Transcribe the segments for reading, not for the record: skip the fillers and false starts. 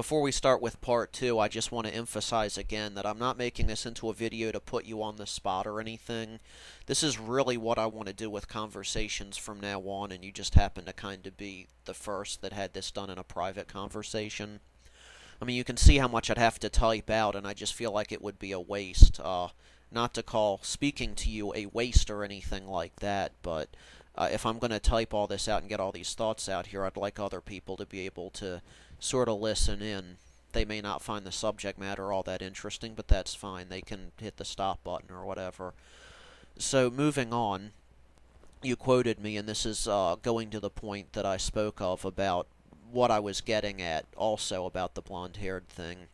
Before we start with part 2, I just want to emphasize again that I'm not making this into a video to put you on the spot or anything. This is really what I want to do with conversations from now on, and you just happen to kind of be the first that had this done in a private conversation. I mean, you can see how much I'd have to type out, and I just feel like it would be a waste. Not to call speaking to you a waste or anything like that, but if I'm going to type all this out and get all these thoughts out here, I'd like other people to be able to sort of listen in. They may not find the subject matter all that interesting, but that's fine. They can hit the stop button or whatever. So, moving on, you quoted me, and this is going to the point that I spoke of about what I was getting at also about the blonde-haired thing.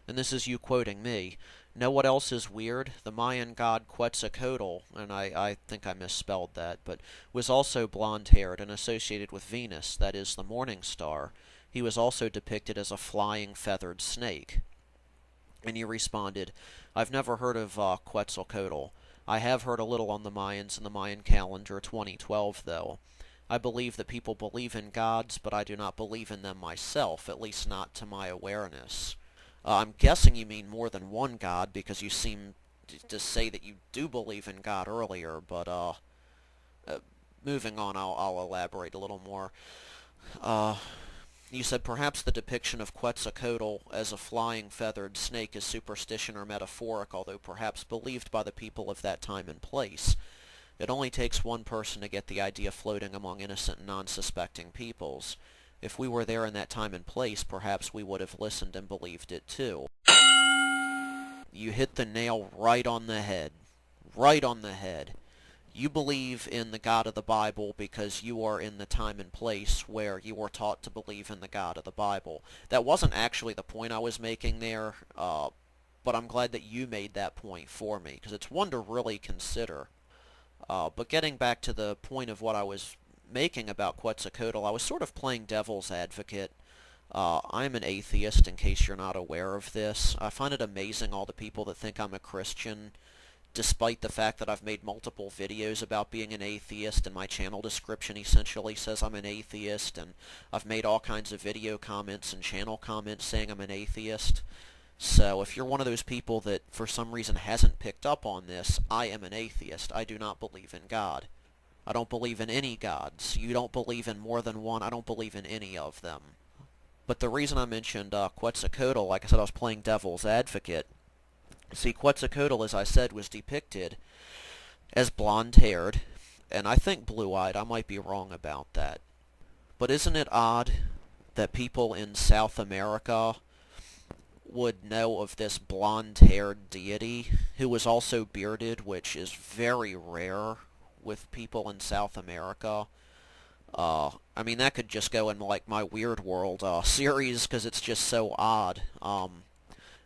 And this is you quoting me. Know what else is weird? The Mayan god Quetzalcoatl, and I think I misspelled that, but was also blonde-haired and associated with Venus, that is, the morning star. He was also depicted as a flying feathered snake. And you responded, I've never heard of Quetzalcoatl. I have heard a little on the Mayans and the Mayan calendar 2012, though. I believe that people believe in gods, but I do not believe in them myself, at least not to my awareness. I'm guessing you mean more than one god, because you seem to say that you do believe in God earlier, but, moving on, I'll elaborate a little more. You said perhaps the depiction of Quetzalcoatl as a flying feathered snake is superstition or metaphoric, although perhaps believed by the people of that time and place. It only takes one person to get the idea floating among innocent and non-suspecting peoples. If we were there in that time and place, perhaps we would have listened and believed it too. You hit the nail right on the head. Right on the head. You believe in the God of the Bible because you are in the time and place where you were taught to believe in the God of the Bible. That wasn't actually the point I was making there, but I'm glad that you made that point for me, because it's one to really consider. But getting back to the point of what I was making about Quetzalcoatl, I was sort of playing devil's advocate. I'm an atheist, in case you're not aware of this. I find it amazing all the people that think I'm a Christian, despite the fact that I've made multiple videos about being an atheist, and my channel description essentially says I'm an atheist, and I've made all kinds of video comments and channel comments saying I'm an atheist. So if you're one of those people that for some reason hasn't picked up on this, I am an atheist. I do not believe in God. I don't believe in any gods. You don't believe in more than one. I don't believe in any of them. But the reason I mentioned Quetzalcoatl, like I said, I was playing devil's advocate. See, Quetzalcoatl, as I said, was depicted as blonde-haired, and I think blue-eyed. I might be wrong about that. But isn't it odd that people in South America would know of this blonde-haired deity who was also bearded, which is very rare with people in South America? I mean, that could just go in, like, my Weird World series, because it's just so odd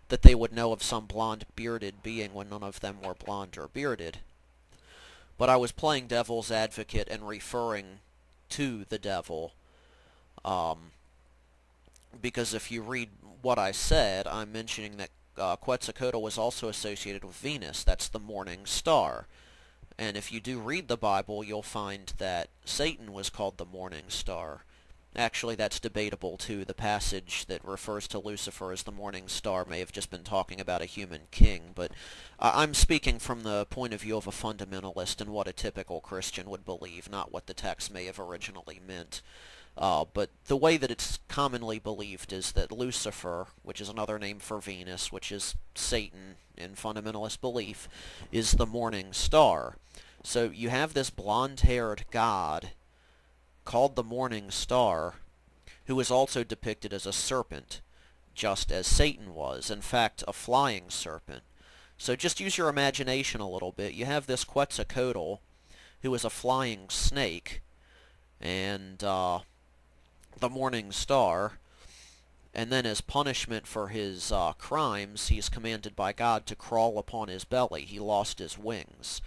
that they would know of some blonde bearded being when none of them were blonde or bearded. But I was playing devil's advocate and referring to the devil, because if you read what I said, I'm mentioning that Quetzalcoatl was also associated with Venus. That's the morning star. And if you do read the Bible, you'll find that Satan was called the morning star. Actually, that's debatable, too. The passage that refers to Lucifer as the morning star may have just been talking about a human king, but I'm speaking from the point of view of a fundamentalist and what a typical Christian would believe, not what the text may have originally meant. But the way that it's commonly believed is that Lucifer, which is another name for Venus, which is Satan in fundamentalist belief, is the morning star. So you have this blonde-haired god called the morning star, who is also depicted as a serpent, just as Satan was, in fact, a flying serpent. So just use your imagination a little bit. You have this Quetzalcoatl, who is a flying snake, and the morning star, and then as punishment for his crimes, he's commanded by God to crawl upon his belly. He lost his wings.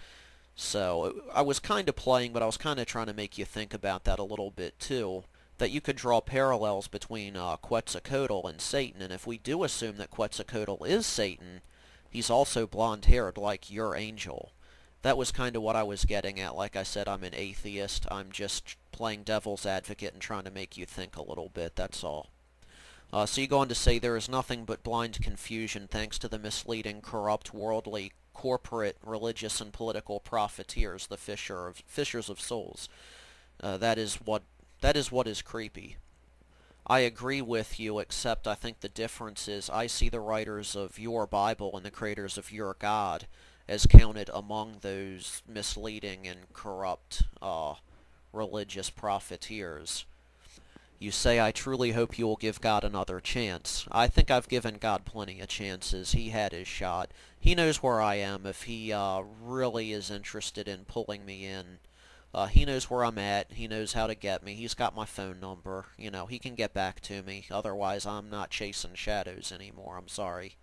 So I was kind of playing, but I was kind of trying to make you think about that a little bit too, that you could draw parallels between Quetzalcoatl and Satan, and if we do assume that Quetzalcoatl is Satan, he's also blonde-haired like your angel. That was kind of what I was getting at. Like I said, I'm an atheist. I'm just playing devil's advocate and trying to make you think a little bit, that's all. So you go on to say, there is nothing but blind confusion thanks to the misleading, corrupt, worldly, corporate, religious, and political profiteers, the fishers of souls. That is what is creepy. I agree with you, except I think the difference is I see the writers of your Bible and the creators of your God as counted among those misleading and corrupt religious profiteers. You say, I truly hope you will give God another chance. I think I've given God plenty of chances. He had his shot. He knows where I am if he really is interested in pulling me in. He knows where I'm at. He knows how to get me. He's got my phone number. You know, he can get back to me. Otherwise, I'm not chasing shadows anymore. I'm sorry.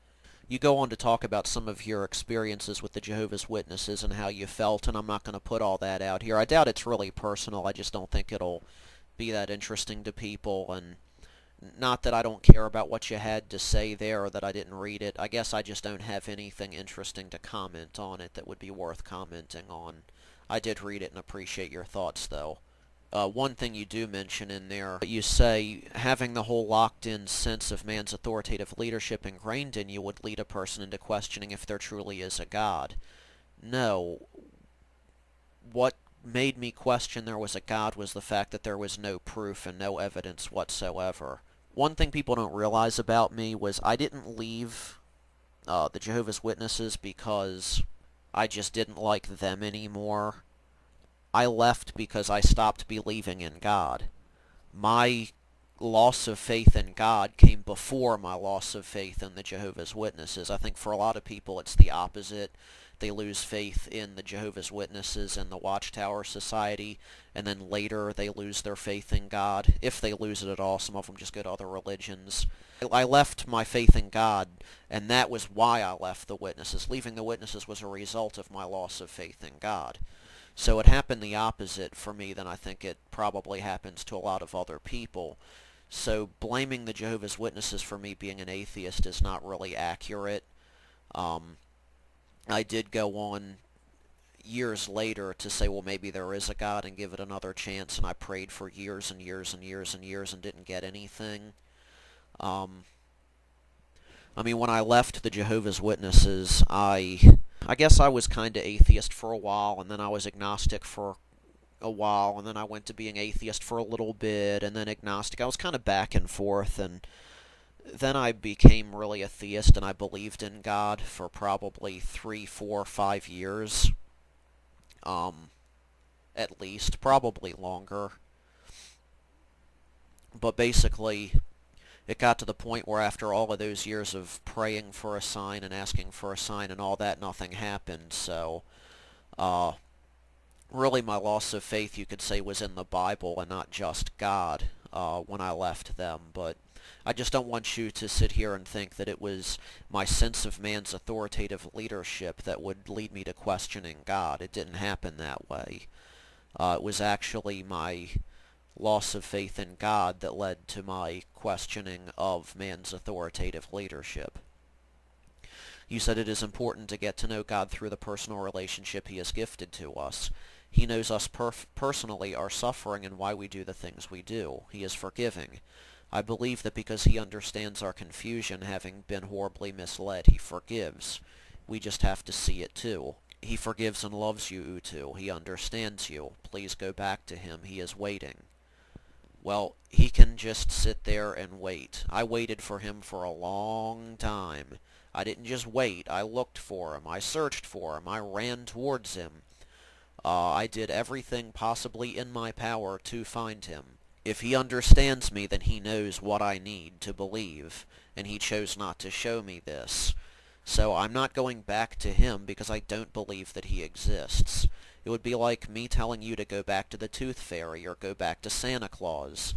You go on to talk about some of your experiences with the Jehovah's Witnesses and how you felt, and I'm not going to put all that out here. I doubt it's really personal. I just don't think it'll be that interesting to people, and not that I don't care about what you had to say there or that I didn't read it. I guess I just don't have anything interesting to comment on it that would be worth commenting on. I did read it and appreciate your thoughts, though. One thing you do mention in there, you say having the whole locked-in sense of man's authoritative leadership ingrained in you would lead a person into questioning if there truly is a God. No. What made me question there was a God was the fact that there was no proof and no evidence whatsoever. One thing people don't realize about me was I didn't leave the Jehovah's Witnesses because I just didn't like them anymore. I left because I stopped believing in God. My loss of faith in God came before my loss of faith in the Jehovah's Witnesses. I think for a lot of people it's the opposite. They lose faith in the Jehovah's Witnesses and the Watchtower Society, and then later they lose their faith in God. If they lose it at all, some of them just go to other religions. I left my faith in God, and that was why I left the Witnesses. Leaving the Witnesses was a result of my loss of faith in God. So it happened the opposite for me than I think it probably happens to a lot of other people. So blaming the Jehovah's Witnesses for me being an atheist is not really accurate. I did go on years later to say, well, maybe there is a God and give it another chance, and I prayed for years and years and years and years and didn't get anything. I mean, when I left the Jehovah's Witnesses, I guess I was kind of atheist for a while, and then I was agnostic for a while, and then I went to being atheist for a little bit, and then agnostic. I was kind of back and forth, and then I became really a theist, and I believed in God for probably 3, 4, 5 years. At least. Probably longer. But basically, it got to the point where after all of those years of praying for a sign and asking for a sign and all that, nothing happened. So, really my loss of faith, you could say, was in the Bible and not just God when I left them. But I just don't want you to sit here and think that it was my sense of man's authoritative leadership that would lead me to questioning God. It didn't happen that way. It was actually my loss of faith in God that led to my questioning of man's authoritative leadership. You said it is important to get to know God through the personal relationship He has gifted to us. He knows us personally, our suffering, and why we do the things we do. He is forgiving. I believe that because He understands our confusion, having been horribly misled, He forgives. We just have to see it too. He forgives and loves you, Utu. He understands you. Please go back to Him. He is waiting. Well, He can just sit there and wait. I waited for Him for a long time. I didn't just wait. I looked for Him. I searched for Him. I ran towards Him. I did everything possibly in my power to find Him. If He understands me, then He knows what I need to believe, and He chose not to show me this. So I'm not going back to Him because I don't believe that He exists. It would be like me telling you to go back to the Tooth Fairy or go back to Santa Claus.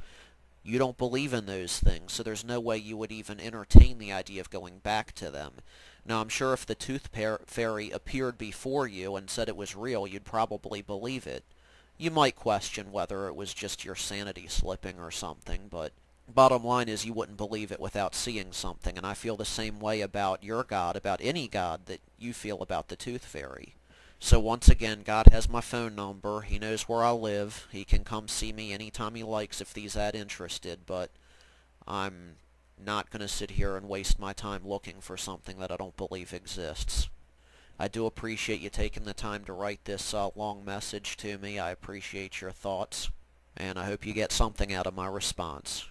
You don't believe in those things, so there's no way you would even entertain the idea of going back to them. Now, I'm sure if the Tooth Fairy appeared before you and said it was real, you'd probably believe it. You might question whether it was just your sanity slipping or something, but bottom line is you wouldn't believe it without seeing something, and I feel the same way about your God, about any God that you feel about the Tooth Fairy. So once again, God has my phone number. He knows where I live. He can come see me anytime he likes if he's that interested, but I'm not going to sit here and waste my time looking for something that I don't believe exists. I do appreciate you taking the time to write this long message to me. I appreciate your thoughts, and I hope you get something out of my response.